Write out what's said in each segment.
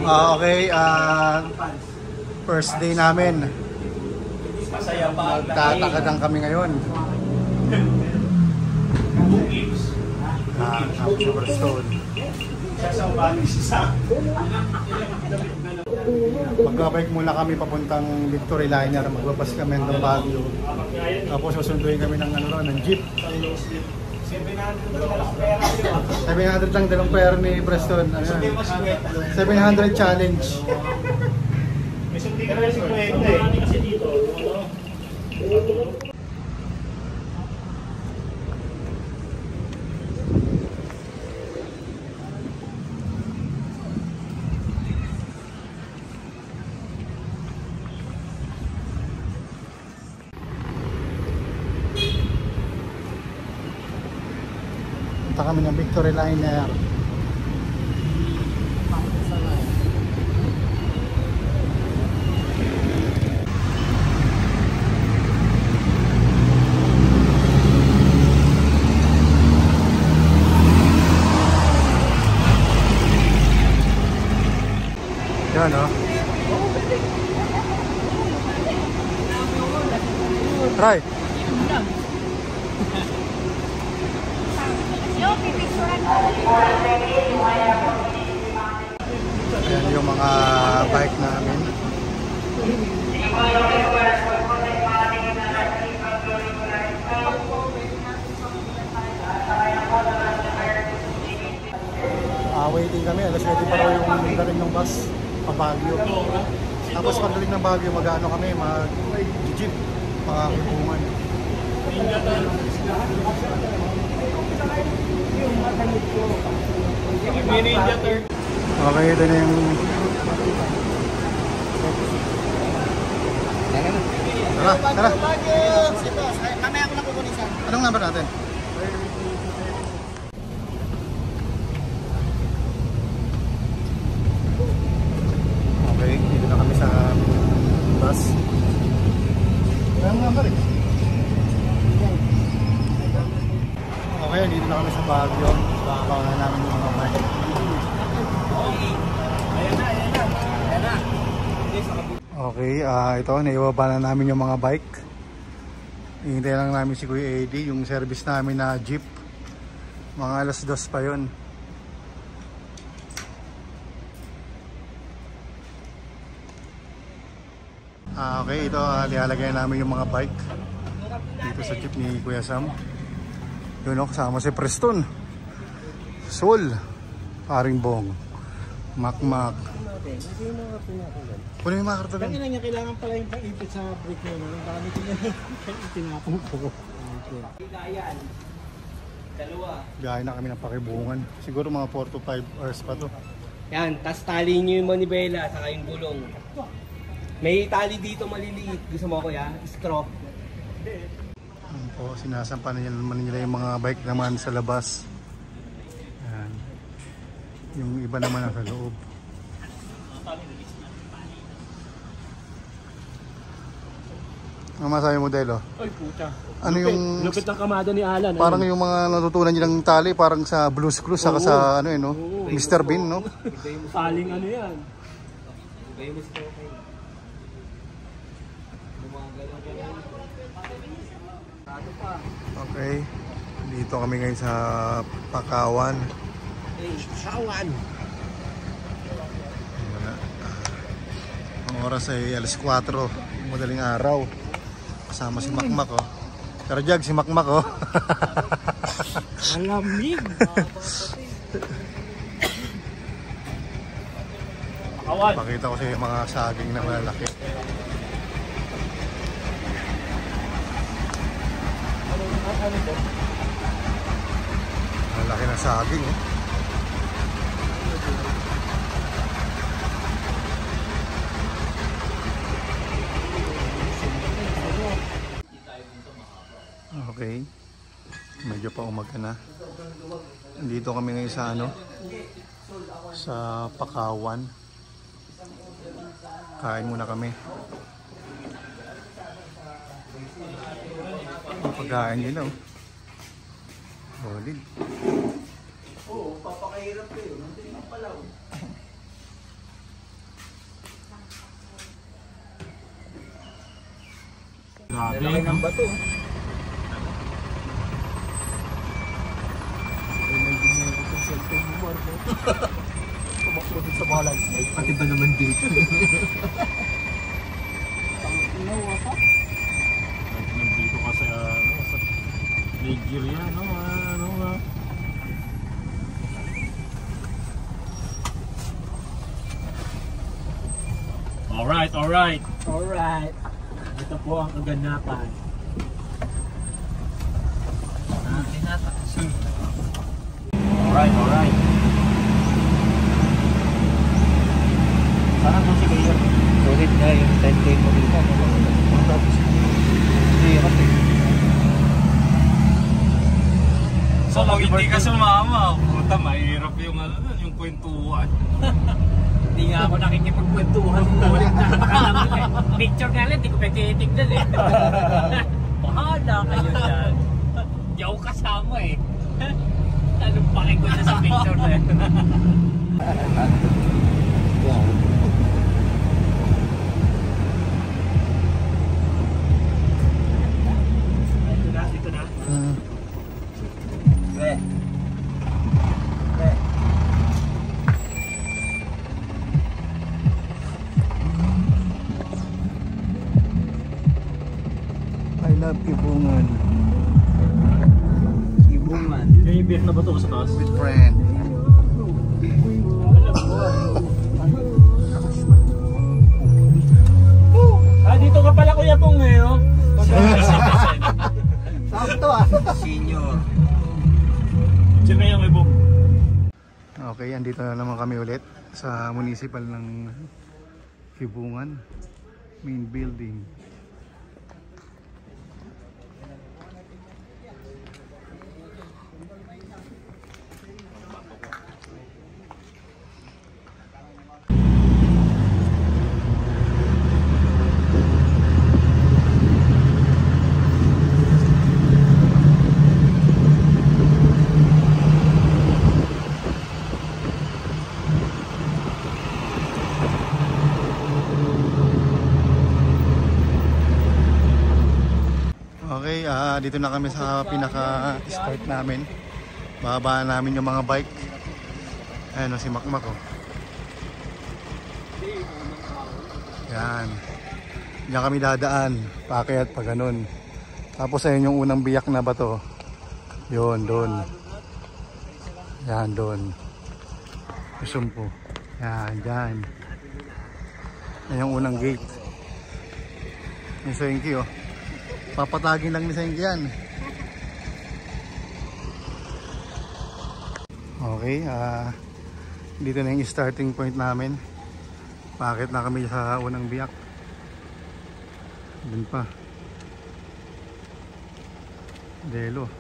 Okay, first day namin. Magtatakadan kami ngayon. Silverstone. Magbabike muna kami papuntang Victory Liner. Magbabas kami ng Baguio. Tapos susunduin kami ng jeep. 700 lang dalawang pera ni Preston. 700 challenge. May sundi ka na si Kwenta eh. Kasi dito. Punta kami ng Victory Liner. Yan o. Try. Ayan yung mga bike namin. Waiting kami, alas 7 pa raw yung dating ng bus pa Baguio. Tapos pagdating ng Baguio, mag-ano kami, mag-jeep, makakipungan. Okay, ito na yung tara. Mamaya ko na kukunin siya. Anong number natin? Okay, dito na kami sa bus. Anong number eh? Okay, dito na kami sa Baguio. Baka namin yung mga bike. Okay, ito, naiwaba na namin yung mga bike. Hintay lang namin si Kuya Eddie, yung service namin na jeep. Mga alas 2 pa yun. Okay, ito, nilalagay namin yung mga bike dito sa jeep ni Kuya Sam. Yun o, kasama si Preston, Sol, Paring Bong, Makmak. Kunin yung mga karton. Kanina niya kailangan pala yung pang-ipit sa brake niya. Marami ko niya itinapong ko. Gayan. Dalawa. Gayan na kami ng pakibungan. Siguro mga 4 to 5 hours pa to. Yan, tas tali nyo yung manibela saka yung gulong. May tali dito maliliit. Gusto mo kuya? Straw. Yan po, sinasampa na naman nila yung mga bike naman sa labas. Yan. Yung iba naman nasa loob. Ang masabi modelo? Ay puta. Ano yung lupit ng kamada ni Alan. parang yung mga natutunan nilang tali parang sa Blue's Clues saka sa ano no? Mr. Bean, no? Paling ano yan. Okay. Dito kami ngayon sa Pakawan. Pakawan. Ang oras ay alas 4, madaling araw. Kasama si Makmak, oh. Karajag si Makmak, oh. Malamig. Pakita ko sa iyo mga saging na malalaki. Malalaki na saging, eh. Okay, medyo pa umaga na. Dito kami ngayon sa sa Pakawan. Kain muna kami. Ang pagkain nila, oh. Solid. Oo, papakahirap kayo. Nandun yung palaw. Lalaki ng bato. Tumakbo din sa balag. Pati ba naman dito? Nandito ka sa Nigeria, no? Alright. Ito po ang kaganapan. Alright. Sana po si Kayo. Sulit nga yung 10K mo dito. Hindi, kasi. So, pag hindi ka sumama, puta, mahirap yung yung kwentuhan. Hindi nga ako nakikipagkwentuhan. Picture nga lang, hindi ko pwede tignan eh. Bahala kayo dyan. Di ako kasama eh. Anong pake ko na sa picture na yun? Ito na. I love Kibungan. May beer na ba ito sa taas? With friend. Dito ka pala Kuya Pong ngayon. Sakto Senior. Diyan na yung ibong. Okay, andito na naman kami ulit sa municipal ng Kibungan main building. Okay, dito na kami sa pinaka-start namin. Bababa namin yung mga bike. Ayan o, si Makmak oh. Yan. Diyan kami dadaan. Paakyat pa ganun. Tapos ayun yung unang biyak na bato. Yun, doon. Yan, doon. Kusum po. Yan, dyan. Yan yung unang gate. Yung Senki oh. Papatagin lang ni Senki yan. Okay, dito na yung starting point namin. Paakit na kami sa unang biyak. Doon pa. Delo.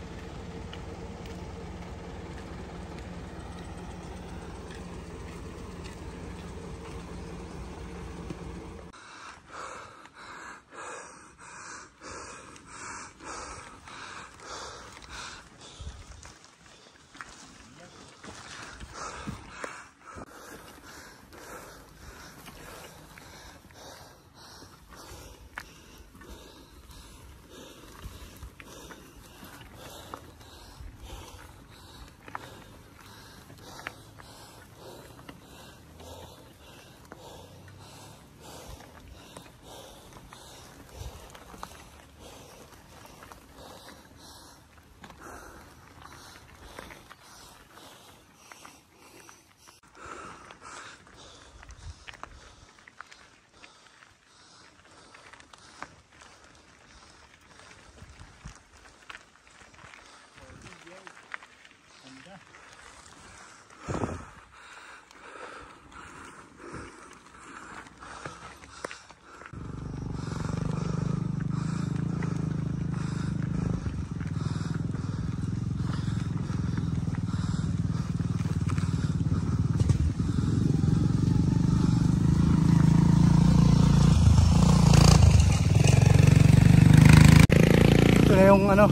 Yung ano,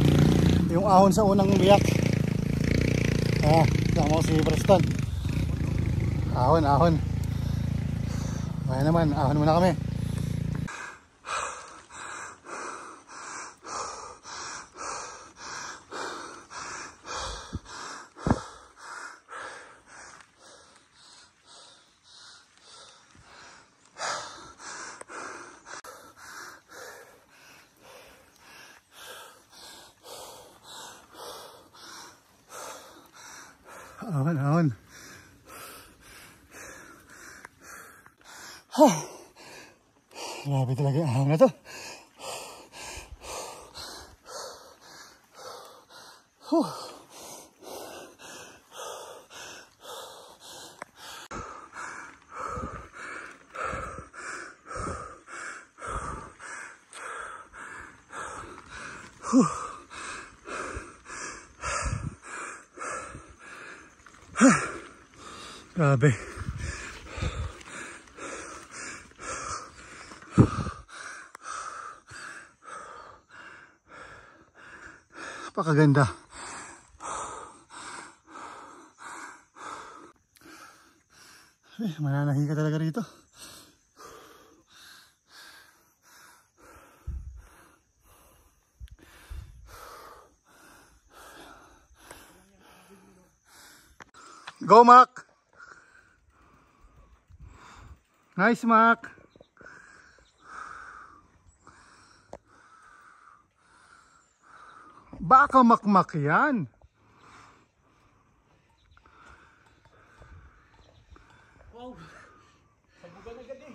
yung ahon sa unang biyak. Tama ko si Preston. Ahon. Kaya naman, ahon muna kami. Ahon, ahon. Grabe talaga yung ahon na to. Grabe. Napakaganda. Mananahin ka talaga rito. Go, Mac! Nice, Mac! Baka makmak yan. Wow! Sabugan agad eh.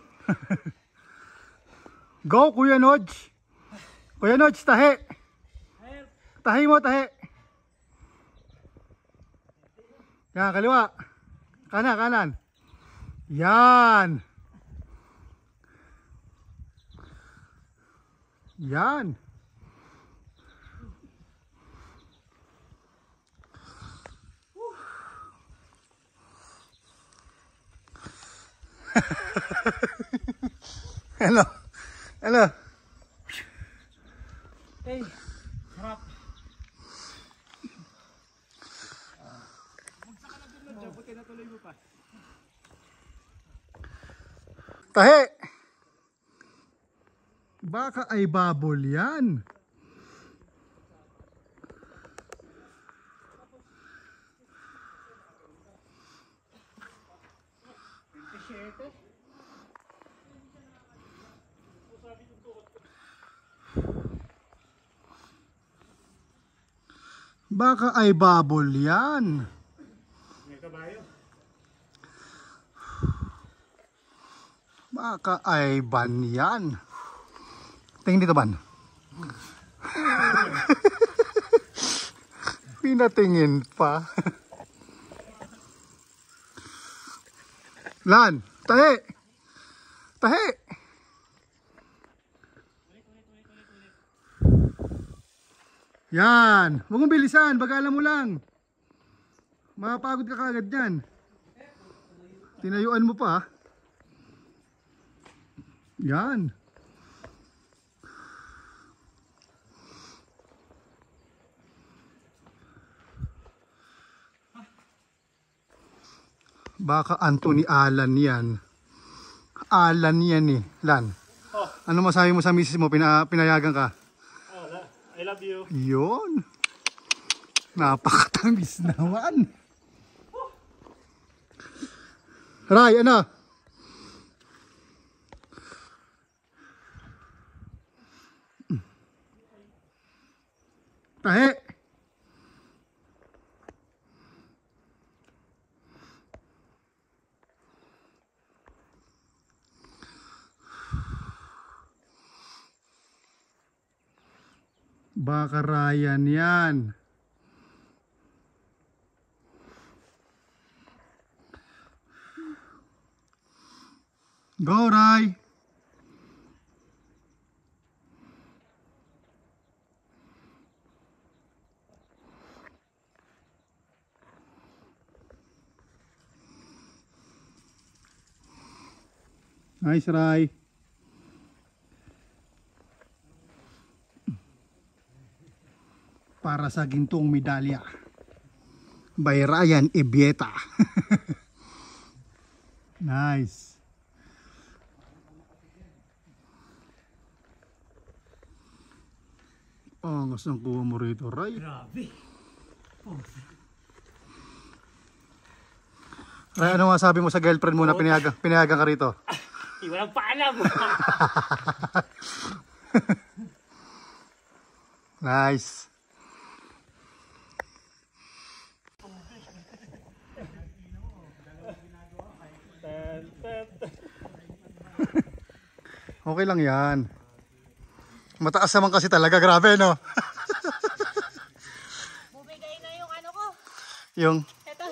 Go, Kuya Nodge! Kuya Nodge, tahi! Tahi mo, tahi! Yan, kaliwa. Kanan, kanan. Yan. Yan. Hello. Hello. Hey, harap. Tahi. Baka ay babol yan. Baka ay babol yan. May kabayo. Baka ay ban yan. Tingin dito, ban. Pinatingin pa. Lan, tahi. Tahi. Yan. Huwag mong bilisan. Bagalan mo lang. Mapagod ka kagad yan. Tinayuan mo pa. Yan. Baka Anthony Alan yan. Alan yan eh. Lan. Oh. Ano masabi mo sa misis mo? Pinayagan ka? Oh, I love you. Yun. Napakatamis naman. Ray, ano? Tahi. Baka Ryan yan. Go, Ray. Nice, Ray. Para sa gintong medalya by Ryan Ibieta. Nice. Angas ng kuha mo rito, Ray. Grabe. Ray, ano masabi mo sa girlfriend mo na pinayagan ka rito? Walang paalam. Nice. Okay lang yan. Mataas naman kasi talaga, grabe no? Bumigay na yung ano ko. Yung? Ito.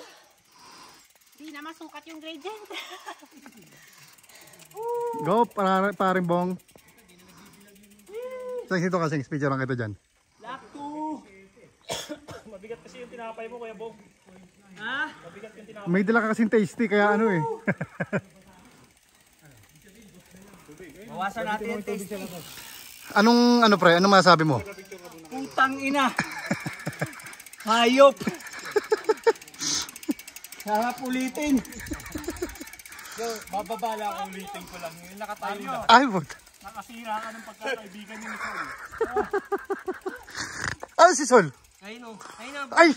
Di na masukat yung gradient. Go, paring bong. Dito kasing picture lang kita dyan. Mabigat kasi yung tinapay mo, Kuya Bong. Ha? Mabigat yung tinapay. May dala ka kasing tasty, kaya ano eh. Bawasan natin yung tasty. Anong pre? Anong masasabi mo? Putang ina. Hayop. Sarap ulitin. Yo, bababala ko ulitin ko lang. Yung nakatayo na. Ay, wag. Nakasira ka ng pagkakaibigan niyo ni Sol. Ah, si Sol. Ayun o. Ayun o. Ay!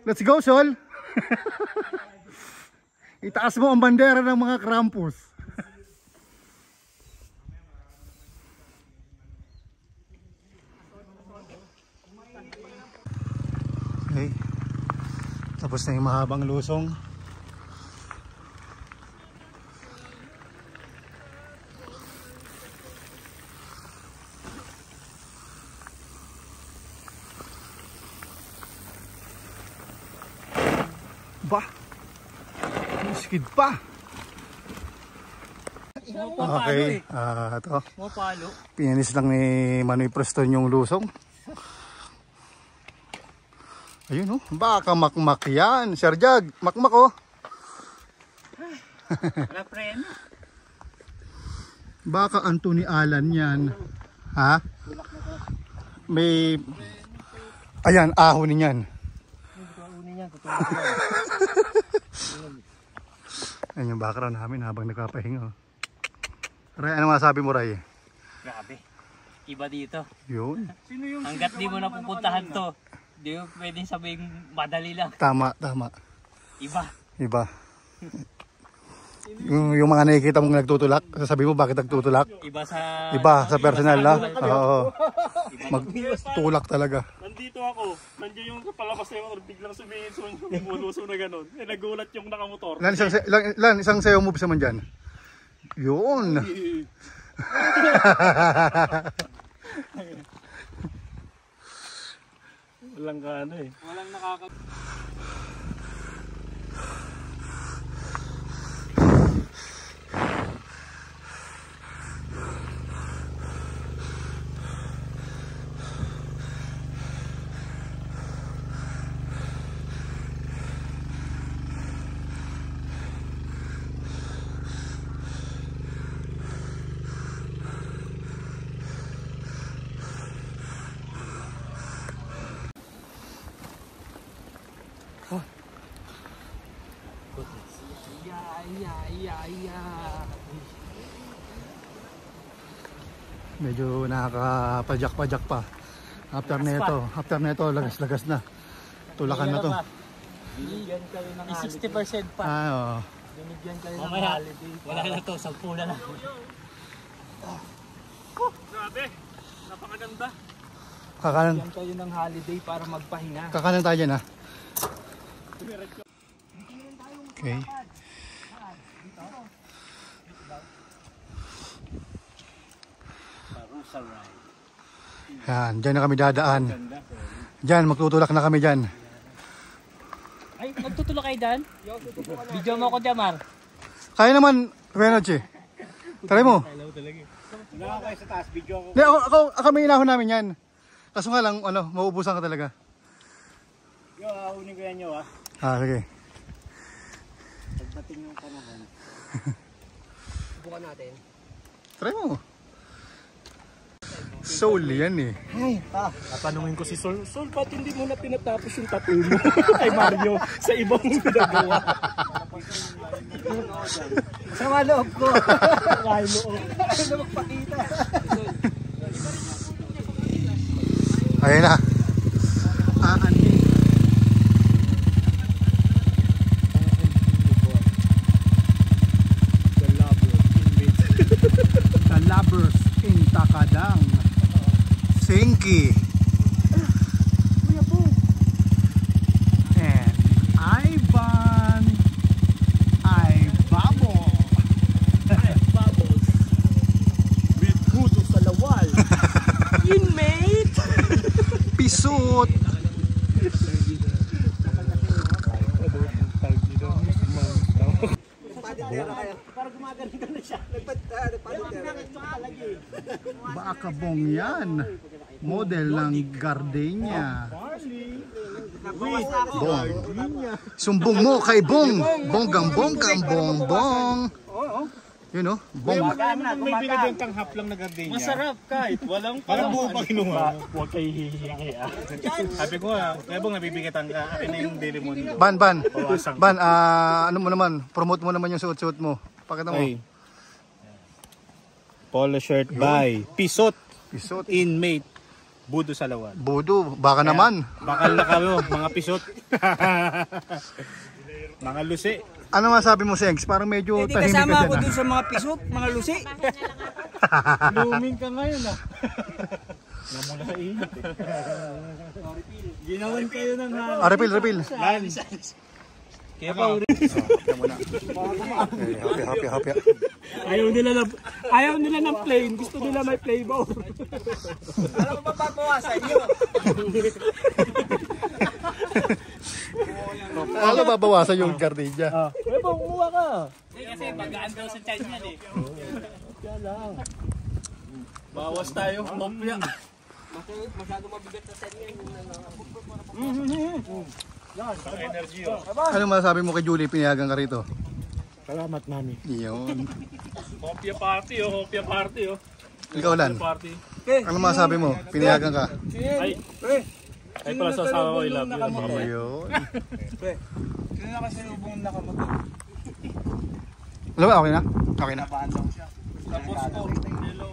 Let's go, Sol. Itaas mo ang bandera ng mga Krampus. Okay. Tapos na yung mahabang lusong. Ba? Skid pa. Okay, ito. Pinanis lang ni Manoy Preston yung lusong. Ayun oh, baka makmak yan. Sir Jag, makmak oh. Wala preno. Baka Anthony Alan yan. Ha? May... Ayan, ahonin yan. Ayan yung background namin habang nagpapahinga. Ray, ano masabi mo, Ray? Grabe. Iba dito. Yun. Hanggat di mo napupuntahan to, di mo pwedeng sabihin madali lang. Tama, tama. Iba. Iba. Yung mga nakikita mong nagtutulak, sasabi mo bakit nagtutulak? Iba sa... Iba sa personal na. Oo. Magtulak talaga. Nandito ako. Nandiyo yung palabas na yung motor. Biglang sumihin yung buluso na gano'n. Eh, nagulat yung nakamotor. Isang sayo moves naman dyan. Yun. Walang ka ano eh. Walang nakaka... Medyo nakakapajak-pajak pa. After nito, lagas-lagas na. Tulakan na to. Binigyan ka rin ng 60% pa. Oo. Binigyan ka rin ng holiday. Wala na to, 10 na lang. Grabe. Napakaganda. Kakanan. Binigyan kayo ng holiday para magpahinga. Kakanan tayo dyan ha. Okay. Yan, dyan na kami dadaan. Dyan, magtutulak na kami dyan. Ay, magtutulak kayo dyan? Video mo ako dyan, Mar. Kaya naman, Renoche. Try mo. Wala kayo sa taas. Video ako. Hindi, ako may inahon namin yan. Kaso nga lang, mauubusan ka talaga. Yo, ahunin ko yan nyo ha. Sige. Pagdating yung panahon. Subukan natin. Try mo. Soul yan eh. Tatanungin ko si Sol, Sol, ba't hindi mo na pinatapos yung tattoo mo kay Mario sa ibang pinagawa? Sama loob ko. Kaya loob. Ano na magpakita? Ayun na. The Lovers in Takadang. Sinky. And Ivan. Ibabo. Para gumagano na siya. Baka bong yan. Model ng gardenia. Bong. Sumbong mo kay Bong. Bonggang bongbong. Yun o, bong. May binibentang hap lang na gardenia. Masarap kahit walang Parang buo pa kinuha. Huwag kayo hihingi ah. Sabi ko kaya bong nabibigatan ka. Akin na yung Delimon. Ban, ano mo naman, promote mo naman yung suot-suot mo. Pakita mo. Polo shirt by Pisot. Pisot. Inmate. Budo Salawan. Budo, baka naman. Bakal na kami mga pisot. Mga lusi. Ano masabi mo, Sengs? Parang medyo tahimik ka dyan. Kasama ako dun sa mga pisot, mga lusi. Blooming ka ngayon ah. Namula sa init eh. Ginawan kayo ng Refill. Kaya pa Happy. Ayaw nila ng plain. Gusto nila may flavor. Ano ba papawasan nyo? Ano babawasan yung gardenia? Kaya pa kumuha ka. Kasi magaan daw sa tiyan yan eh. Kaya lang. Bawas tayo. Mopya. Masyado mabigat na sen yan. Energy oh. Ano masabi mo kay Julie? Pinayagan ka rito. Salamat mami. Yun. Hopya party oh. Hopya party oh. Ikaw Lan. Party. Ano masabi mo? Pinayagan ka. Ay pala sa asawa ko, I love you. Yun. Sino nakasalubong nakamotor? Alam mo, okay na? Okay na. Tapos ko. Hello.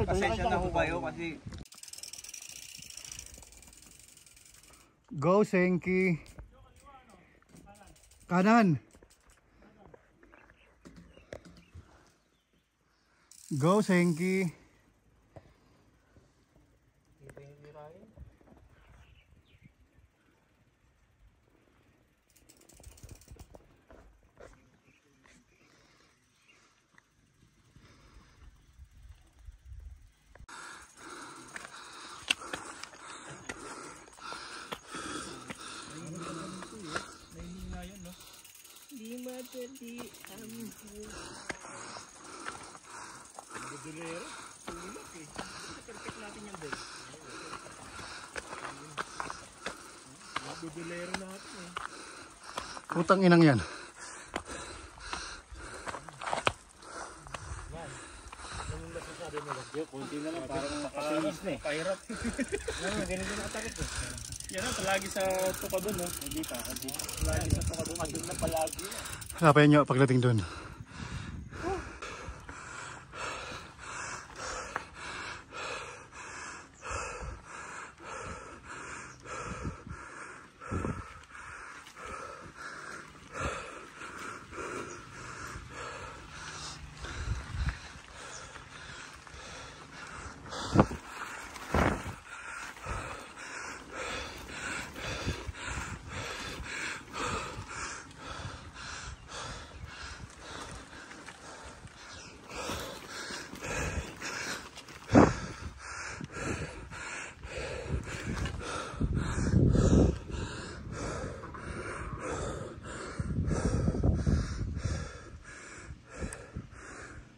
Pasensya na ho kayo kasi Go, Senki. Kanan. Go, Senki. Putang inang yan. Kunti na lang, parang makatinis na eh. Pahirap. Ganito na atakit eh. Yan ang palagi sa tukadon no? Hindi pa. Palagi sa tukadon na palagi. Hanapin nyo pagdating dun.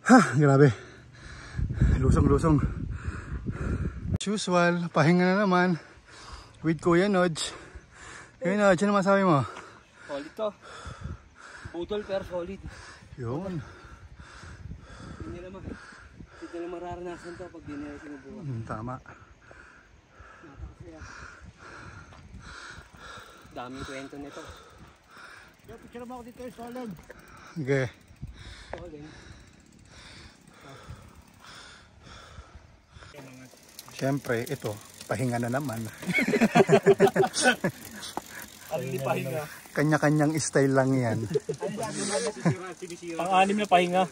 Ha, grabe. Lusong-lusong. As usual, pahinga na naman with Kuya Nodge. Kuya Nodge, ano masabi mo? solid to. Budol pero solid. Yun. Hindi nila mararanasan to pag di nila sinubukan. Tama. Daming kwento nito. Picture mo ako dito yung solid. Okay. Solid. Siyempre, ito, pahinga na naman. Hindi pahinga. Kanya-kanyang style lang yan. Pang-anim na pahinga.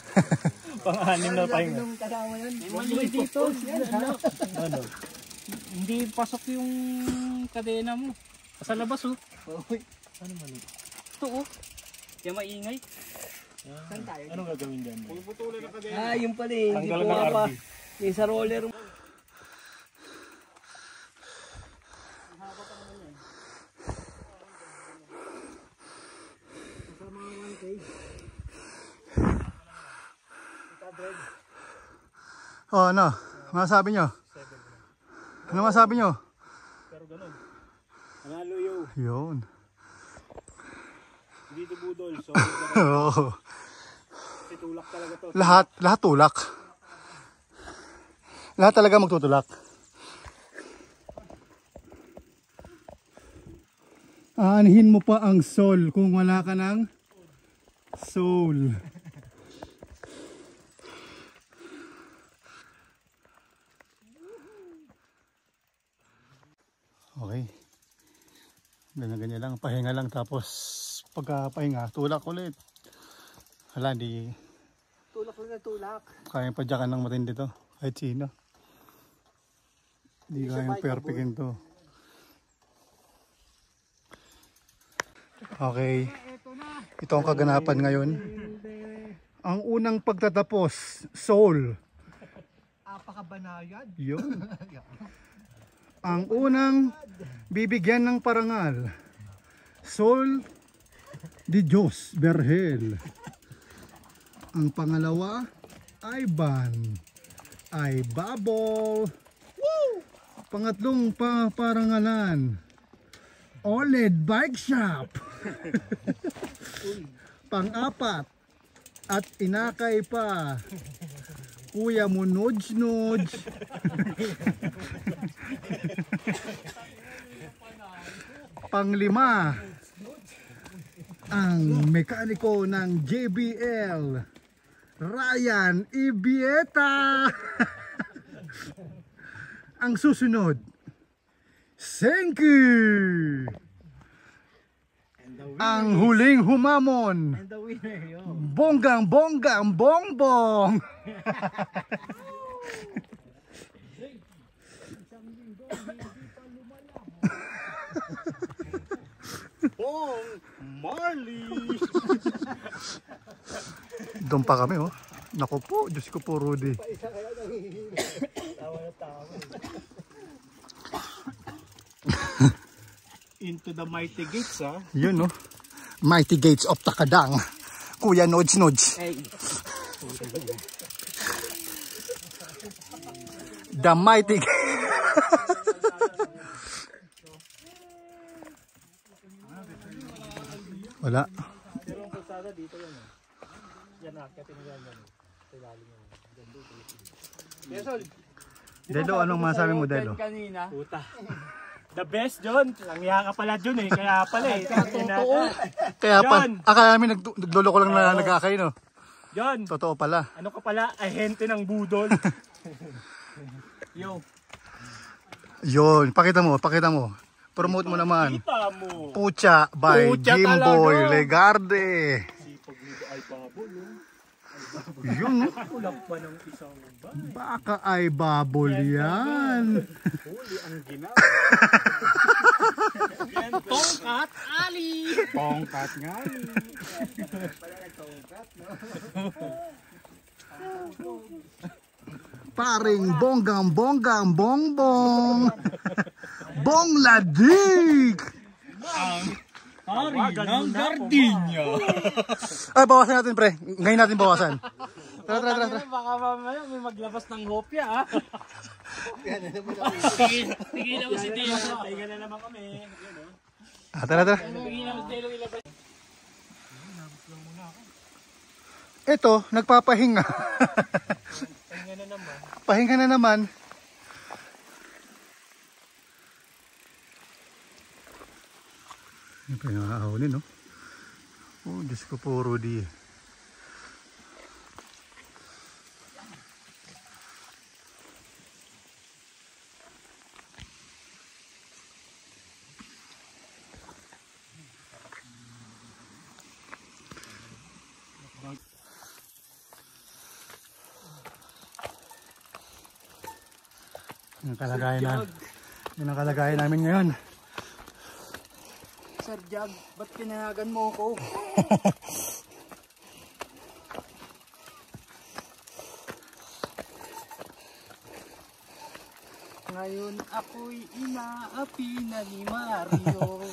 Pang-anim na pahinga. May dito. Ano? Hindi pasok yung kadena mo. Sa labas oh. Ano mali? Ito oh. Kaya maingay. Anong gagawin dyan? Ah, yung pala eh. Hindi Tanggalan po ng pa. RV. Yung sa roller. Oh, ano? Masabi nyo? Ano masabi nyo? Pero ganun. Panalo yo. Yun. Hindi to budol. So, Oo. tulak talaga to. Lahat tulak. Lahat talaga magtutulak. Aanhin mo pa ang soul kung wala ka ng soul. Okay. Ganyan lang. Pahinga lang tapos pagka-pahinga, tulak ulit. Hala, di... Tulak lang na tulak. Kaya pa dyan ng matindi to. Kahit sino. Hindi kayang perfectin to. Okay. Ito ang kaganapan ngayon. Ang unang pagtatapos, soul. Apakabanayad. Yun. Ang unang bibigyan ng parangal, Soul de Dios Berhel. Ang pangalawa, Ivan. Ay Bubble. Pangatlong parangalan, OLED Bike Shop. Pang-apat at inakay pa, Kuya mo Nudge. Panglima, ang mekaniko ng JBL, Ryan Ibieta. Ang susunod, Senki. Ang huling humamon, Bonggang Bongbong. Bong Marley. Doon pa kami, oh. Naku po, Diyos ko po, Rudy. Into the mighty gates, ha? Yun, oh. Mighty Gates of Takadang. Kuya Nodge. Hey. The Mighty Wala. Pero ang pasada dito yan, eh. Yan, akitin mo yan. Sa ilalim yan. Dito. Delo, anong masabi mo, Delo? Puta. The best, John. Langya ka pala, John, eh. Kaya pala, eh. Kaya pa, akala namin nagloloko lang na nag-akay, no? John. Totoo pala. Ano ka pala? Ahente ng budol. Yo. Yun, pakita mo. Promote mo naman. Kita mo. Pucha by Pucha Jimboy talaga. Legarde. Sipag nito ay babol, no? Yun, no? Kulang pa ng isang ba? Baka ay babol yan. Huli ang ginawa. Tongkat Ali. Tongkat nga. Paring Bongbong Bong Ladig. Hari ng Gardenia. Ay, bawasan natin, pre. Ngayon natin bawasan. Tara. Baka mamaya may maglabas ng hopya, ha? Tigilan mo si Teo. Tigilan na naman kami. Tara. Tigilan mo si Teo ilabas. Ito, nagpapahinga. Pahinga na naman. Ano pa yung ahawin, no? Oh, Diyos ko po, Rudy. Yung kalagayan namin ngayon. Sir Jag, ba't pinayagan mo ako? Ngayon ako'y inaapi na ni Mario.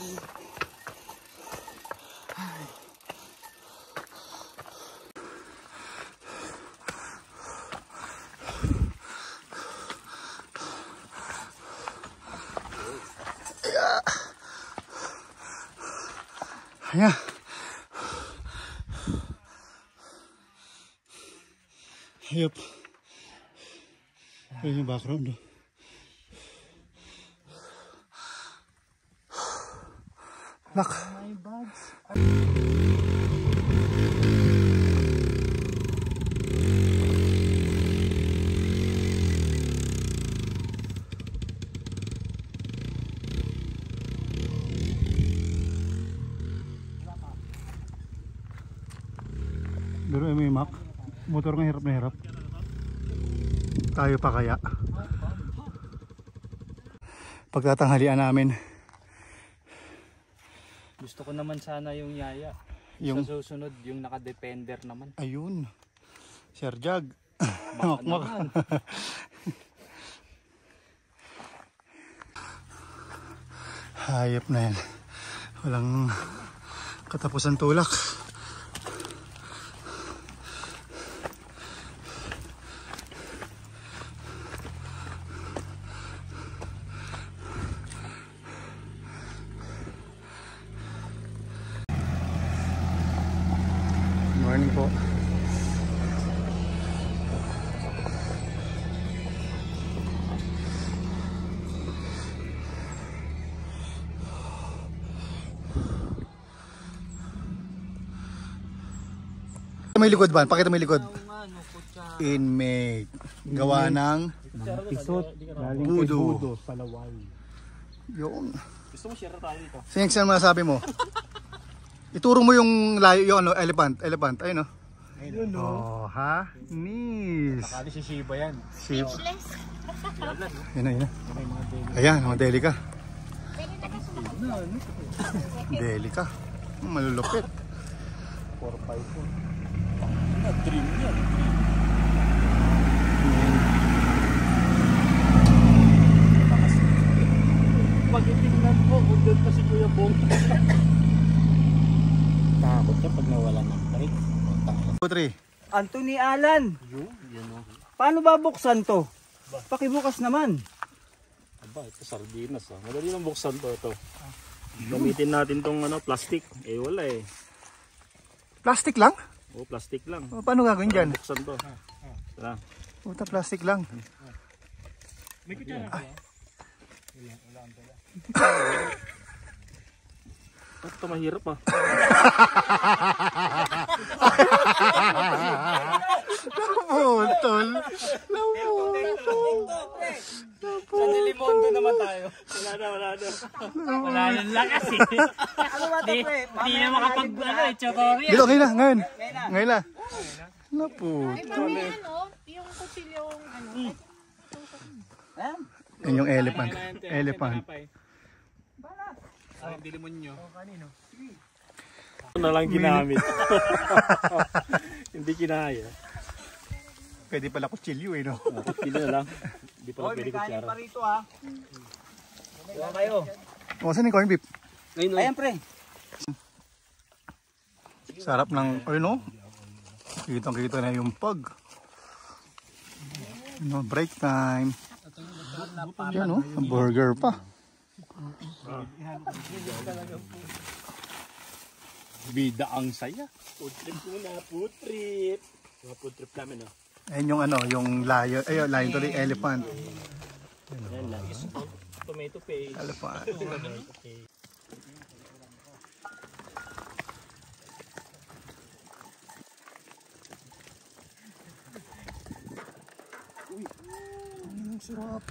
Ayan. Ayop. Ayun yung background. Look. My bags. Pero may Mac. Motor nga hirap na hirap. Tayo pa kaya. Pagtatanghalian namin. Gusto ko naman sana yung yaya. Yung Sa susunod, yung naka-depender naman. ayun. Sir Jag. Baka naman. Hayop na yan. Walang katapusan tulak. Morning po. May likod ba? Pakita mo yung likod. Inmate. Gawa ng Isot. Galing Budo. Palawan. yun. Gusto mo share tayo dito? Sinks na masabi mo. Ituro mo yung layo, yung ano, elephant. Ayun, no? Ayun, no? Oh, ha? Nis. Nakali si Shiba yan. Speechless. Yun na. Ayan, mga delika. Pwede na ba sumakot? Delika. Malulupit. 4-5 dream yan. Pag itingnan mo, kung doon pa si Kuya Bong. Takot ka pag nawala ng break. 2, 3. Anthony Alan, Yan o. paano babuksan to? Pakibukas naman. Aba, ito sardinas ah. Madali lang buksan to. Gamitin natin tong ano, plastic. Eh wala eh. Plastic lang? Oh, plastic lang. O, paano gagawin dyan? Buksan to. Tara. Puta, plastic lang. May kutsara ka? Ito mahirap ah. Naputol. Sa Delimondo naman tayo. Wala na. Wala yung lakas eh. Ano ba to, pre? Hindi na makapag ano eh, chokoria. Dito, ngayon na. Ngayon na. Ay, Naputol. mami, ano? Yung kutsilyong, ano? Yan yung elephant. Elephant. Ay, Delimonyo. Ito na lang ginamit. Hindi kinaya. Pwede pala kutsilyo eh, no? Pili na lang. Hindi pala Hoy, pwede may kanin kutsara. pa rito ha. Kuha kayo. O, saan yung corn beef? Ayan, pre. Sarap ng, ayun no? Kitang-kita na yung pag. No, break time. Yan no, burger pa. Bida ang saya. Food trip muna, food trip. Mga food trip namin oh. Ayun yung ano, yung lion, ayun, lion to the elephant. Yan lang. Tomato paste. Elephant. Sarap.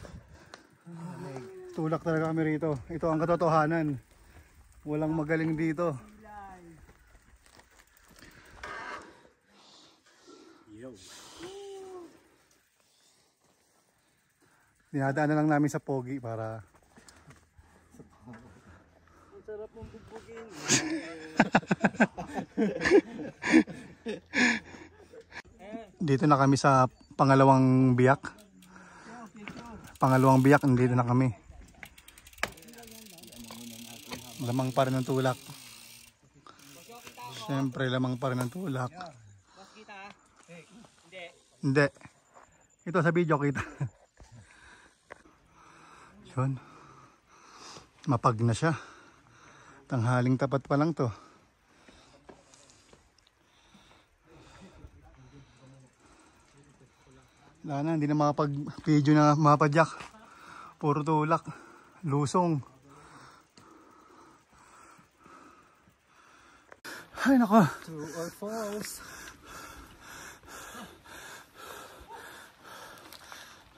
Tulak talaga kami rito. Ito ang katotohanan. Walang magaling dito. Dinadaan na lang namin sa pogi para Ang sarap mong bugbugin. dito na kami sa pangalawang biyak. Pangalawang biyak, dito na kami. Lamang pa rin ng tulak. Siyempre, lamang pa rin ng tulak. Hindi. Ito sa video kita. Yun. Mapag na siya. Tanghaling tapat pa lang to. Wala na, hindi na makapag-video na mapadyak. Puro tulak. Lusong. Ay nako. True or false?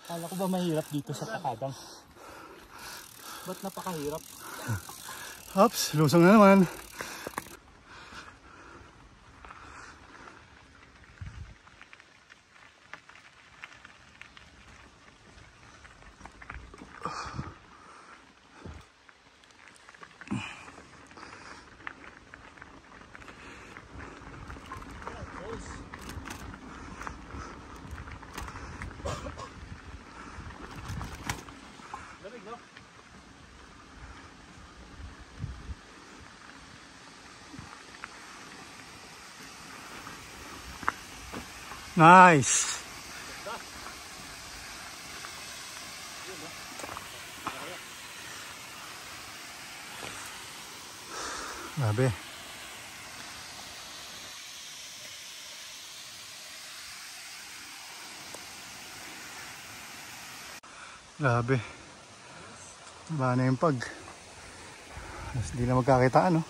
Kala ko ba mahirap dito sa Takadang? Ba't napakahirap? Oops, lusong na naman. Nice. Grabe. Grabe. Ba na yung pag. Hindi na magkakitaan, no?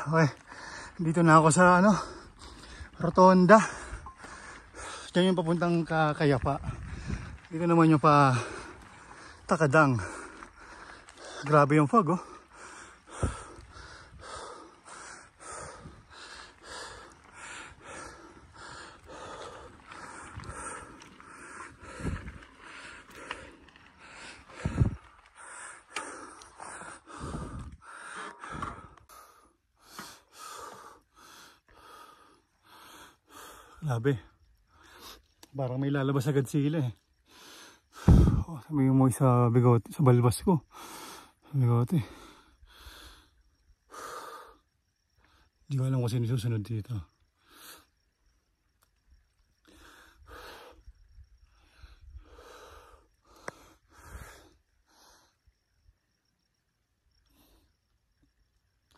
Okay. Dito na ako sa Rotonda. Diyan yung papuntang Kayapa. Dito naman yung pa Takadang. Grabe yung fog, oh. Grabe. Parang may lalabas agad sila eh. Oh, sabi mo sa bigote, sa balbas ko. Bigote. Hindi ko alam kung sino susunod dito.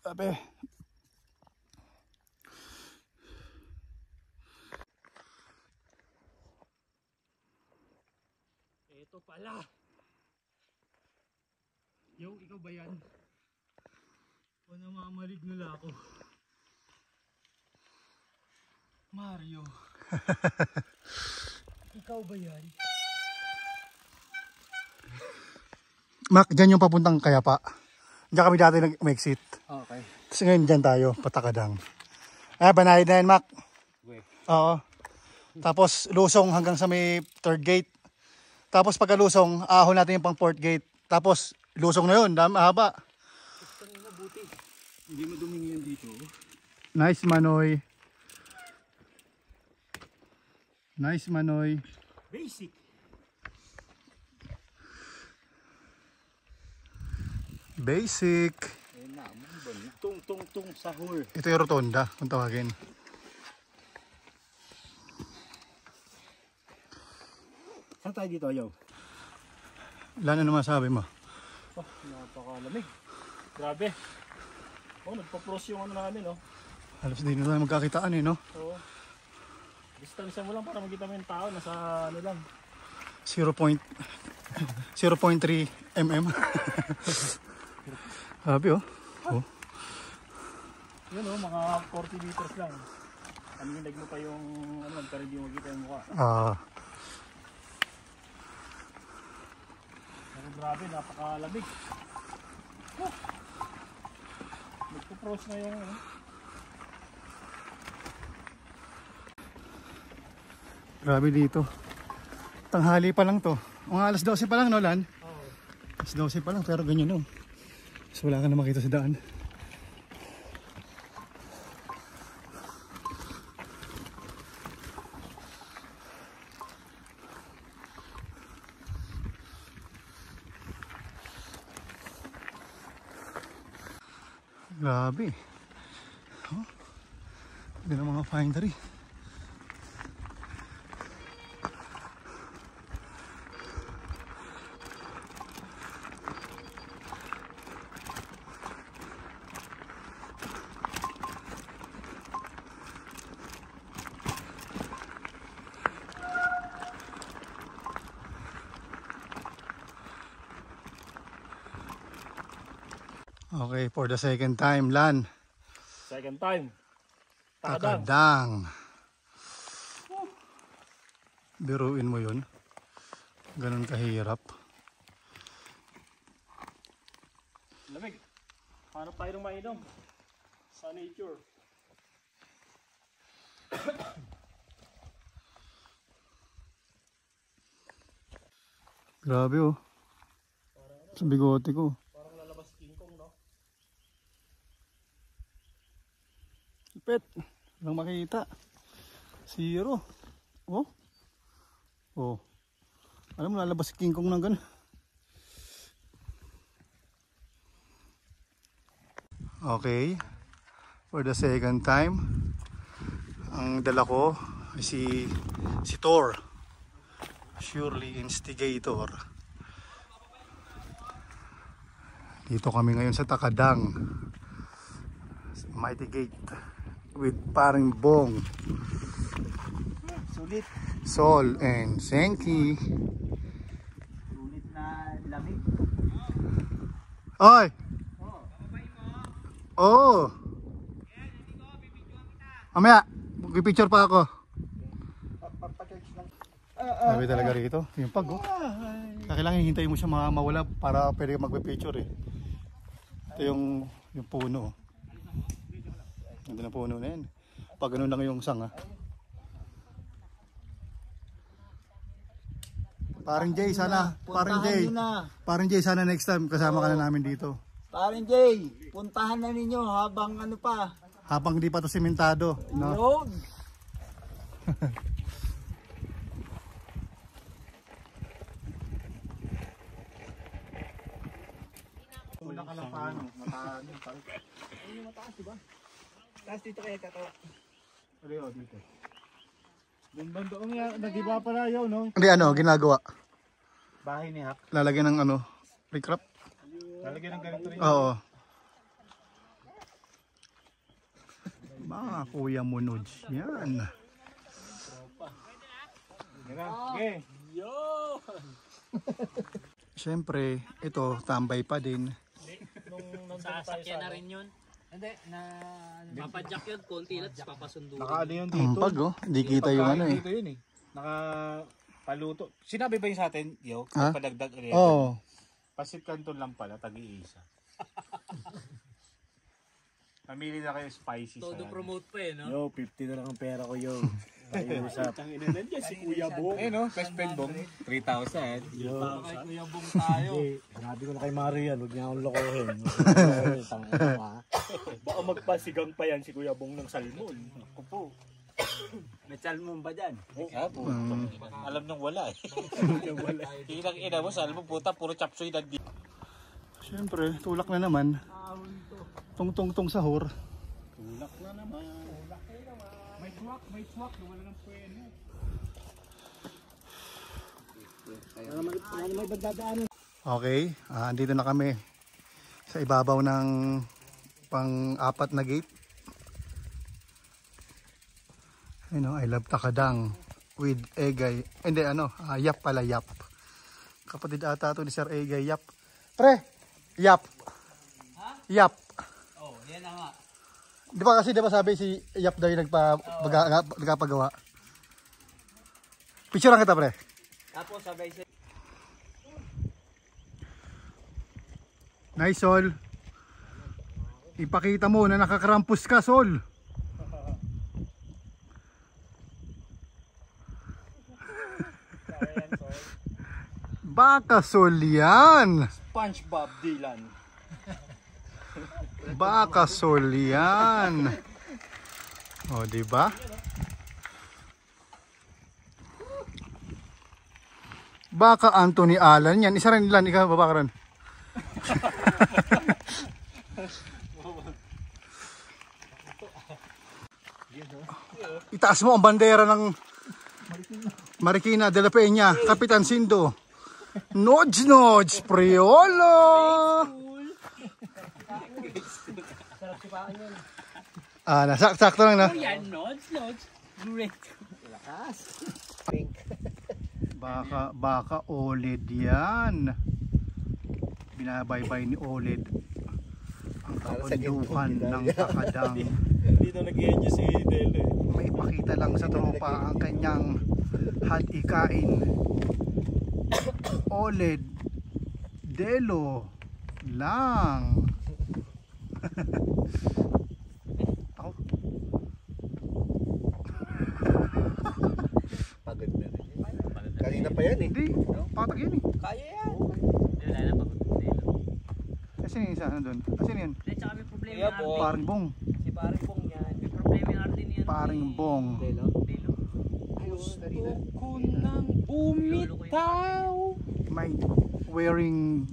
Grabe. Ito pala. Yo, ikaw ba yan? O namamalig nila ako? Mario. Ikaw ba yan? Mac, dyan yung papuntang Kayapa. Diyan kami dati nag-exit. Okay. Tapos ngayon dyan tayo, Patakadang. Banayad na yan, Mac. Oo. Tapos lusong hanggang sa may third gate. Tapos pagka-lusong, ahon natin yung pang fourth gate. Tapos lusong na yun, mahaba. Hindi mo dumingin dito. Nice, Manoy. Nice, Manoy. Basic. Basic. Tung sahur. Ito yung Rotonda, kung tawagin. Saan tayo dito, ayaw? Wala na naman sabi mo. Oh, napakalamig. Grabe. Oh, nagpa-pros yung ano namin, oh. Halos din na tayo magkakitaan eh, no? Oo. Distansya mo lang para makita mo yung tao. Nasa ano lang. 0.3 mm. Sabi, oh. Oh. Yun, oh, mga 40 meters lang. Aminag mo pa yung ano, para hindi mo makita yung mukha. Pero grabe, napakalamig. Oh. Nagpo-pros na yung ano. Grabe dito. Tanghali pa lang to. Mga alas 12 pa lang, no, Lan? Oo. Alas 12 pa lang, pero ganyan, no? So wala ka na makita sa daan. Grabe. Oh. Ganda ng mga finery. Okay, for the second time, Lan. Second time. Takadang. Biruin mo yun. Ganun kahirap. Lamig. Paano tayo mainom? Sa nature. Grabe oh. Sa bigote ko. Parang lalabas King Kong, no? Ipet. Walang makita. Zero. Oh. Oh. Alam mo, lalabas si King Kong ng gano'n. Okay. For the second time, ang dala ko ay si Thor. Surely Instigator. Dito kami ngayon sa Takadang. Mighty Gate with paring Bong, Sulit. Sol and Senki. Sulit na lamig. Oy! Oo! Mamaya, mag-picture pa ako. Sabi talaga rito, yung pag oh. Kailangan hintayin mo siya mawala para pwede magpe-picture eh. Ito yung puno. Ganda ng puno na yan. Pag ganun lang yung sanga. Parang Jay, sana. Parang Jay, sana next time kasama ka na namin dito. Parang Jay, puntahan na ninyo habang ano pa. Habang hindi pa to sementado, no? Yun. Wala ka lang paano, Mataas diba? Taas dito kaya katawa. Ano dito? Yung bandoong nag-iba pala yun, no? Hindi ano, ginagawa. Bahay ni Hak. Lalagyan ng ano, recrap. Lalagyan ng ganito rin. Oo. Mga kuya Munods. Yan. Okay. Siyempre, ito, tambay pa din. Sasakyan na rin yun. Hindi, papadyak yun, konti lang, papasundo. Nakaano yun Ang dito? pag oh, hindi kita yung ano eh. Dito yun eh. Nakapaluto. Sinabi ba yung sa atin, yo? Ha? Padagdag ulit. Oo. Pasit Canton lang pala, tag-iisa. Namili na kayo spicy Todo salad. promote pa eh, no? Yo, 50 na lang ang pera ko, yo. Ayun, usap. Si Kuya Bong. Eh no, best friend Bong. 3,000. Yo, Kay Kuya Bong tayo. sinabi ko na kay Marian, huwag niya akong lokohin. Baka magpasigang pa yan si Kuya Bong ng salmon. Ako po. May salmon ba dyan? Po. Alam nang wala eh. Hinang ina mo, salmon puta, puro chapsuy na di. Siyempre, tulak na naman. Tong sahur. May swak, wala nang pwede. Okay, andito na kami sa ibabaw ng pang-apat na gate. Ayun, I love Takadang with Egay. Hindi, Yap pala, Yap. Kapatid ata ito ni Sir Egay, Yap. Pre, Yap. Yap. Oh, yan na nga. Di ba sabi si Yap daw yung nagpapagawa? Picture lang kita, pre. Tapos sabay sa... Nice, Sol. Ipakita mo na nakakarampus ka, Sol. Baka Sol yan. SpongeBob Dylan. Baka Sol yan. O, diba? Baka Anthony Allen yan. Isa rin Ilan, ikaw baba ka rin. Itaas mo ang bandera ng Marikina de la Peña, Kapitan Sindo. Nodge Priolo. Sakto lang na. Yan, Nodge. Great. Baka OLED yan. Binabaybay ni OLED ang kabundukan ng Takadang. Dito nag-i-enjoy si Delo eh. May pakita lang sa tropa ang kanyang hadikain. OLED Delo lang. Ako. Pagod na rin. Kanina pa yan eh. Hindi, patag yan eh. Kaya yan. Wala na pagod na sila. Asan yung isa nandun? Asan yun? Hindi, tsaka may problema Kaya yung po. Arlene. Paring Bong. Si paring pong yan. May problema yung Arlene yan. Paring Bong. Delo. Delo. Gusto ko nang bumitaw. May wearing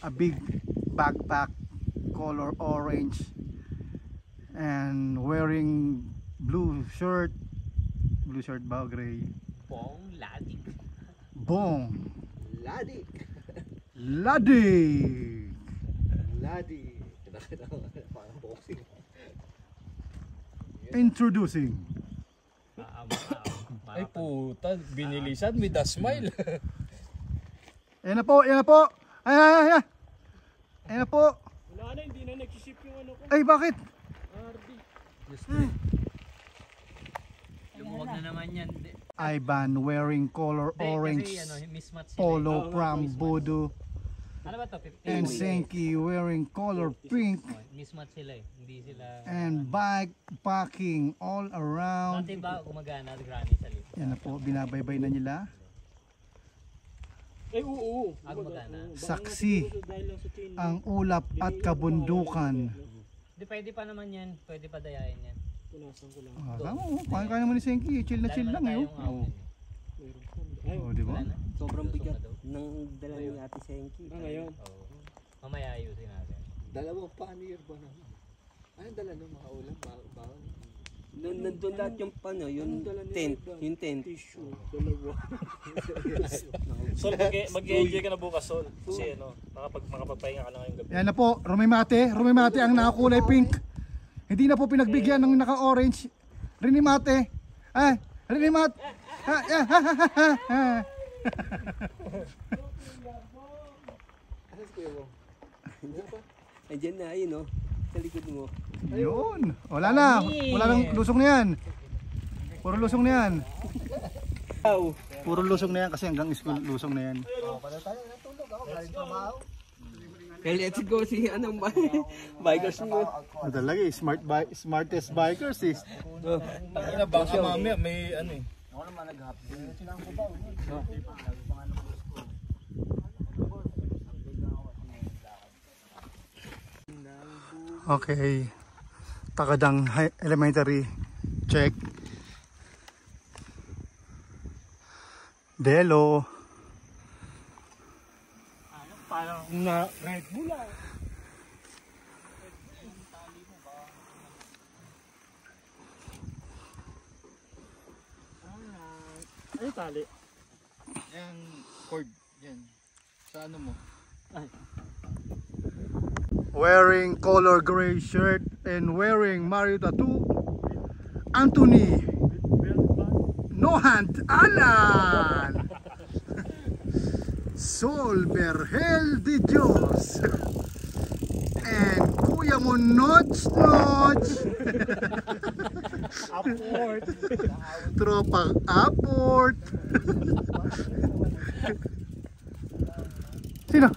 a big backpack color orange and wearing blue shirt ba o gray? Bong Ladik. Bong Ladik. Ladik. Ladik. Parang boxing. Introducing. Ay puta, binilisan with a smile. Ayan na po. Ayan na po. Wala na, hindi na nag-ship yung ano ko. Ay, bakit? Lumuwag na naman yan. Ivan wearing color orange Kasi, mismatch sila. polo from Voodoo. Ano ba to? 15? And Senki wearing color pink Mismatch sila eh. Hindi sila... and backpacking all around. Dati ba gumagana granny sa lip? Yan na po, binabaybay na nila. Ay, oo. Gumagana. Saksi ang ulap at kabundukan. Di pwede pa naman yan. Pwede pa dayain yan. Punasan ko lang. Tama mo, kaya naman ni Senki. Chill na chill lang eh. Oh, di ba? Sobrang bigat ng dala ni Ate Senki. Ngayon. Mamaya ayusin natin. Dalawang panir ba naman? Anong dala ng mga ulam? Bawang? Nandun lahat yung yung tent. Yung tent. Tissue. Dalawa. Sol, mag-enjoy ka na bukas, Sol. Kasi makapagpahinga ka na ngayong gabi. Yan na po, Rumimate ang nakakulay pink. Hindi na po pinagbigyan ng naka-orange. Rinimate. Rinimate. Andiyan na, ayun o. Sa likod mo. Yun. Wala na. Wala nang lusong na yan. Puro lusong na yan. Puro lusong na yan kasi hanggang school lusong na yan. Kaya let's go si bikers mo. Talaga eh, smartest bikers eh. Baka mamaya may ano eh. Okay. Takadang Elementary check. Delo. Parang na Red Bull ah. Ay, tali. Yan, cord. Yan. Sa ano mo? Wearing color gray shirt and wearing Mario tattoo, Anthony Nohant Alan Sol Berhel de Dios and Kuya mo Notch Upward. Tropang Upward. Sino?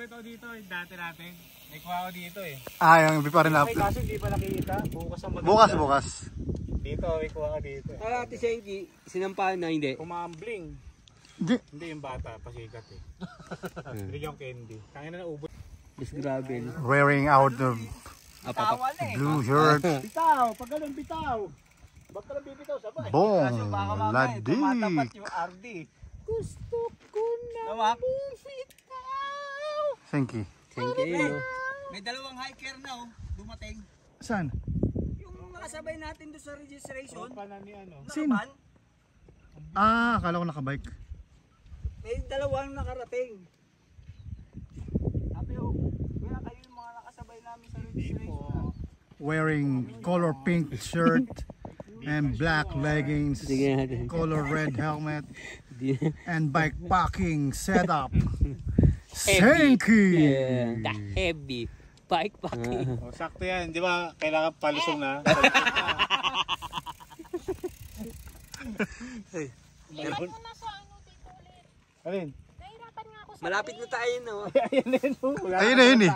Ito dito, dati natin. May kuha ko dito eh. Yung pa rin Ay, kaso hindi pa nakikita. Bukas ang Bukas. Dito, may kuha ko dito eh. Ate Senki, sinampahan na hindi. Umambling. Hindi. Yung bata, pasikat eh. Hindi yung candy. Kaya na naubos. Mas grabe. Wearing out the blue shirt. Bitaw! Pag ganun, bitaw! Ba't ka lang bibitaw sabay? Bong Ladik. Yung RD. Gusto ko na bumitaw. Senki. Senki, no? May dalawang hiker na dumating. Saan? Yung nakasabay natin doon sa registration. Sino? Akala ko nakabike. May dalawang nakarating. Sabi kaya kayo yung mga nakasabay namin sa registration. Wearing color pink shirt and black leggings, color red helmet, and bike packing setup. Senki! The heavy bike packing. Sakto yan, di ba? Kailangan palusong na. Iwan mo na sa ano dito ulit. Alin? Nahirapan nga ako sa Malapit na tayo, no? Ayan na yun. Ayun na yun eh.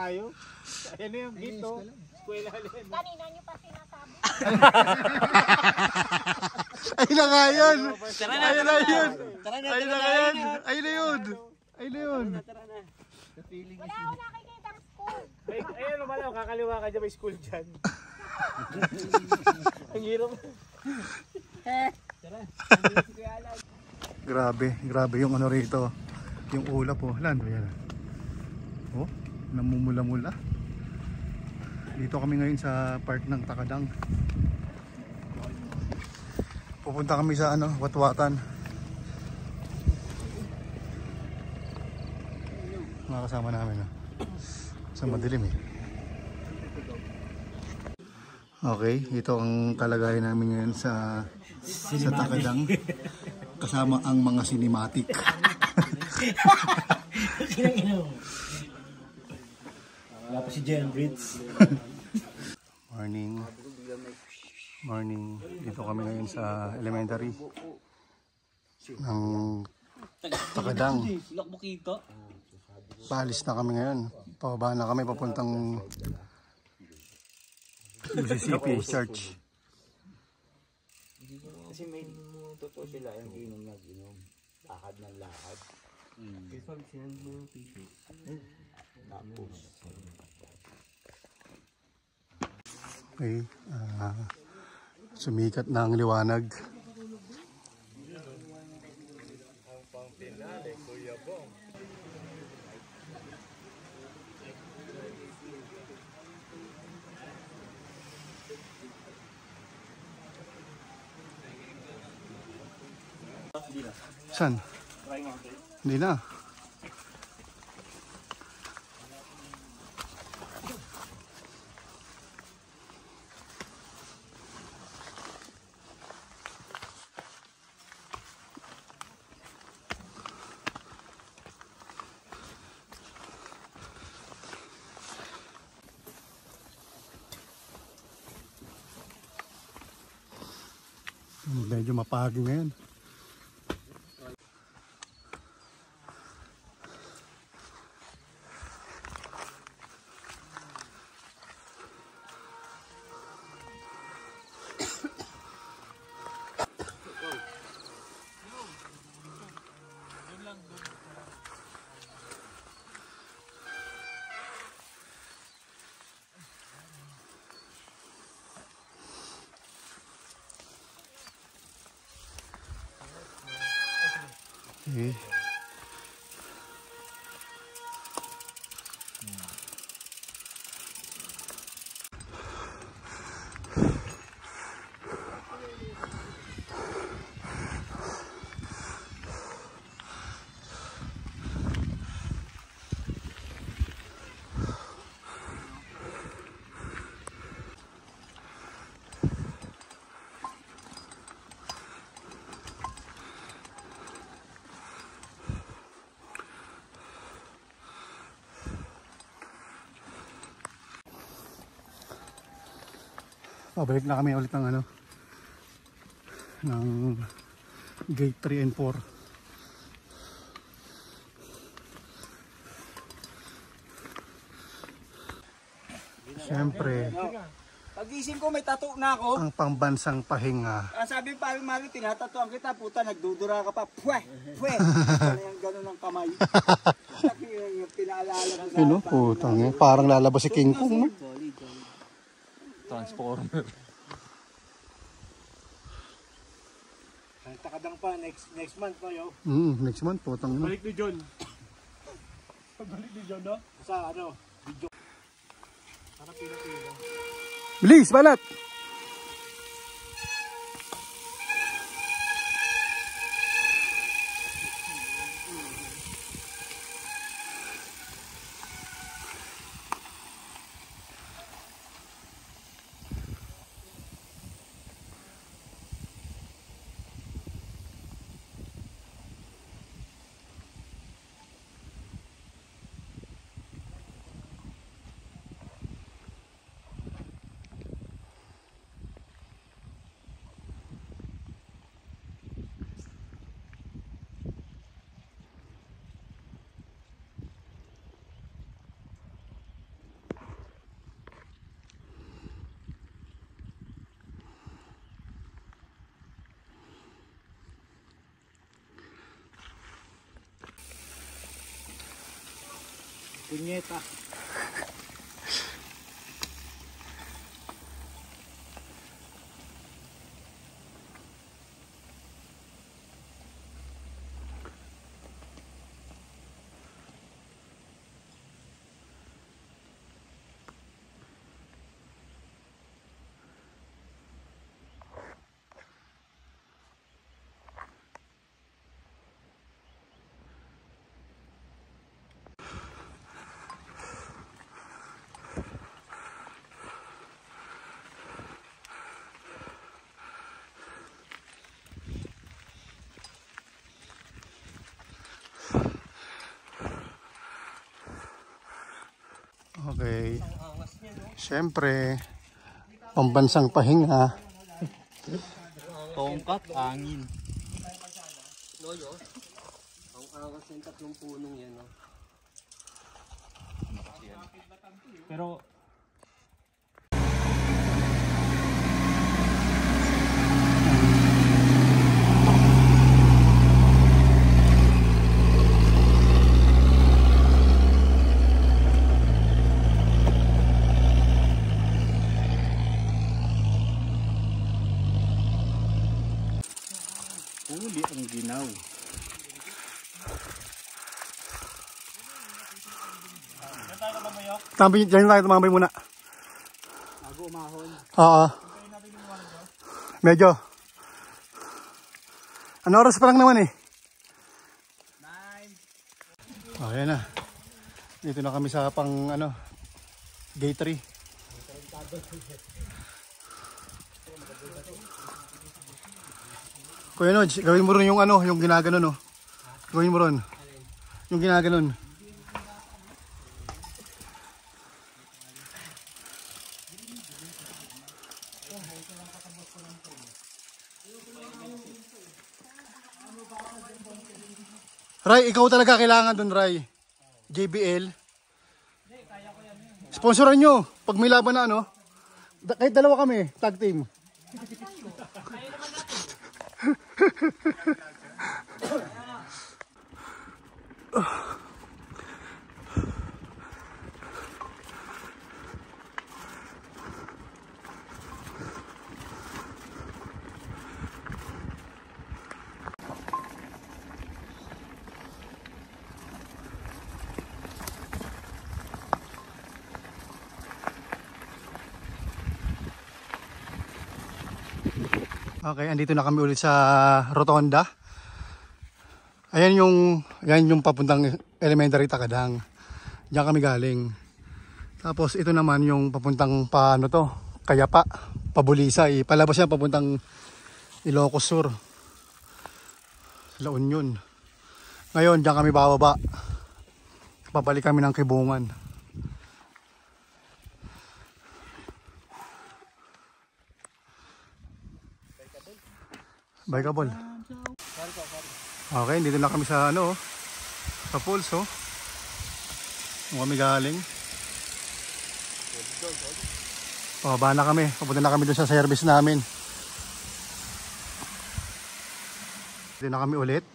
Ayan na yung gito. Eskwela din. kanina nyo pa sinasabi. Ayun na nga yun! Tara na, Ayun na yun! Tara na, Ayun na nga yun! Ayun na yun! Ayun na yun! Wala ako nakikita ang school. Ayan naman ako, kakaliwa ka dyan, may school dyan. Ang hirap. Grabe yung ano rito. Yung ulap po. Lan, yan. Oh, namumula-mula. Dito kami ngayon sa park ng Takadang. Pupunta kami sa ano, Watwatan. Mga kasama namin sa madilim eh. Okay, ito ang kalagayan namin ngayon sa Takadang. Kasama ang mga cinematic. Wala pa si Jen Brits. Morning. Morning. Dito kami ngayon sa elementary ng Takadang. Paalis na kami ngayon. Pababa na kami papuntang UCCP Church. Kasi may totoo sila yung inom nag-inom. Lakad ng lakad. Kasi pag sinand mo yung pipi. Tapos. Okay. Sumikat na ang liwanag. Saan? Hindi na. Medyo mapagi ngayon. Okay. Pabalik na kami ulit ng ano, ng gate 3 and 4. Siyempre, Pagising ko may tattoo na ako. ang pambansang pahinga. Sabi pa rin Mario, tinatatuan kita, puta, nagdudura ka pa. Pweh! Pweh! Yung gano'n ng kamay. Yung pinaalala ko sa... Yun o, putang yan. Parang lalabas si King Kong. No? Transformer. Takadang pa, next month pa yo. Next month, putang yun. Balik ni John. Pagbalik ni John, no? Sa ano? Bilis, balat! Punyeta. Okay. Siyempre, pambansang pahinga. Tongkat, angin. Loyo, ang angas ng tatlong punong yan. No? Pero huli ang ginaw. Diyan tayo tumambay muna. Bago umahon. Oo. Medyo. Ano oras pa lang naman eh? 9. Oh, yan na. Dito na kami sa pang ano, day 3. Kuya Nodge, gawin mo rin yung ano, yung ginaganon, no? Gawin mo rin. Yung ginaganon. Ray, ikaw talaga kailangan dun, Ray. JBL. Sponsoran nyo. Pag may laban na ano. Kahit dalawa kami, tag team. Okay, andito na kami ulit sa Rotonda. Yan yung papuntang Elementary Takadang. Diyan kami galing. Tapos ito naman yung papuntang paano to, Kayapa, Pabulisay. Palabas yan papuntang Ilocos Sur. La Union. Ngayon diyan kami bababa. Babalik kami ng Kibungan. Baikabol. Okay, dito na kami sa ano, sa Pulso. Kami galing. Pababa na kami. Papunta na kami doon sa service namin. Dito na kami ulit.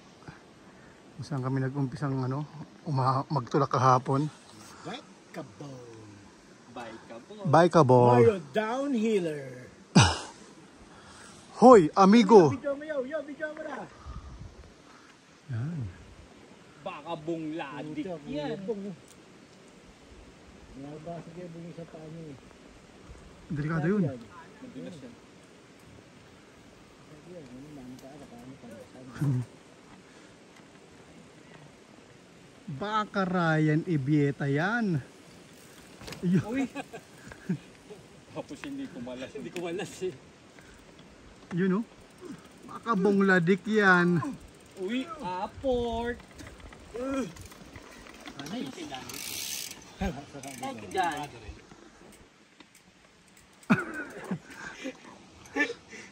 Saan kami nag-umpisang ano, magtulak kahapon. Baikabol. Baikabol. Mario downhiller. Hoy, amigo. Video mo yo, video mo na. Yan. Baka bong ladik yan. Nabasa kayo bumi sa paano eh. Delikado yun. Baka Ryan Ibieta yan. Uy! Tapos hindi kumalas. Hindi kumalas eh. Yun o. Baka bongladik yan. Uy! Aport!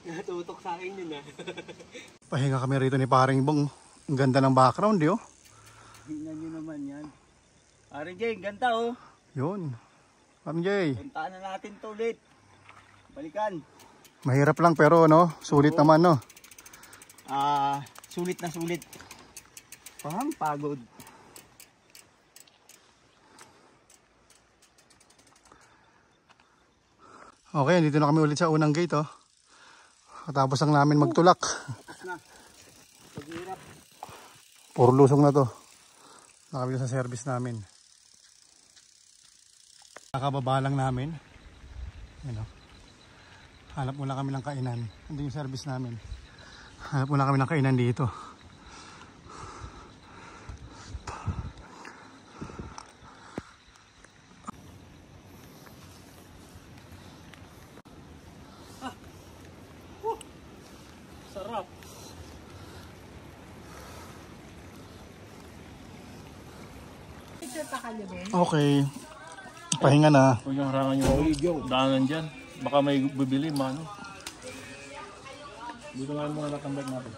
Natutok sa akin yun ah. Pahinga kami rito ni Paring Bong. Ang ganda ng background eh oh. Tingnan nyo naman yan. Paring Jay, ganda oh. Yun. Paring Jay. Puntaan na natin to ulit. Balikan. Mahirap lang pero no, sulit naman no. Sulit na sulit. Parang pagod. Okay, dito na kami ulit sa unang gate oh. Katapos lang namin magtulak. Paghirap. Puro lusong na to. Nakabili sa service namin. Nakababa lang namin. Yan o. Hanap muna kami ng kainan. Hindi yung service namin. Hanap muna kami ng kainan dito. Sarap. Okay. Pahinga na. Huwag yung harangan yung daanan dyan. Baka may bibili, mano. Dito nga muna natambag natin.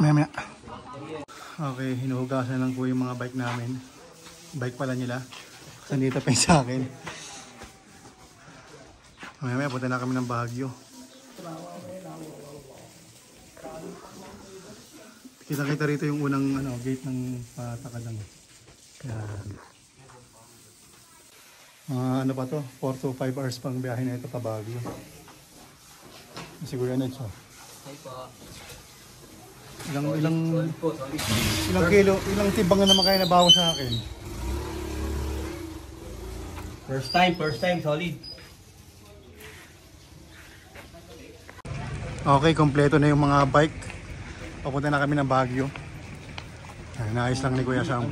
Maya. Okay, hinuhugasan lang po yung mga bike namin. Bike pala nila. Sandito pa yung sa akin. Maya punta na kami ng Baguio. Kita-kita rito yung unang gate ng Patakadan. Ano pa to? 4 to 5 hours pang biyahe na ito pa Baguio. Siguro yan ito. Ilang kilo, ilang tibang na naman kayo nabawas sa akin. First time, solid. Okay, kompleto na yung mga bike. Papunta na kami ng Baguio. Naayos lang ni Kuya Sam.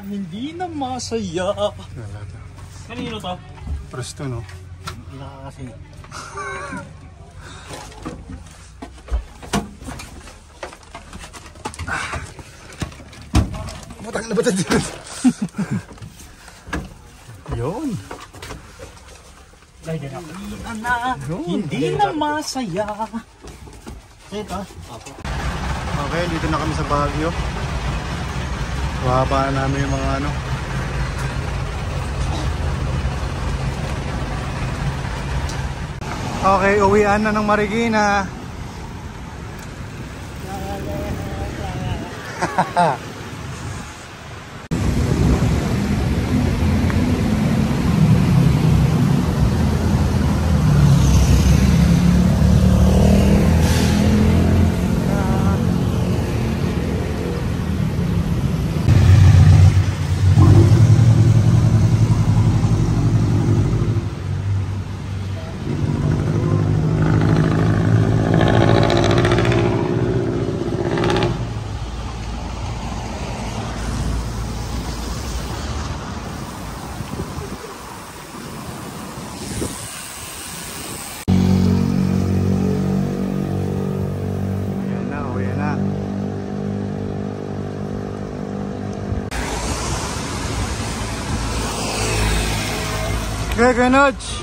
Hindi na masaya. Kanino to? Presto no? Hindi na kasi. Matang na ba ito dyan? Yun. Hindi na masaya. Ito. Okay, dito na kami sa Baguio. Bababa na namin yung mga Okay, uwian na ng Marikina. Okay, Kuya Nodge.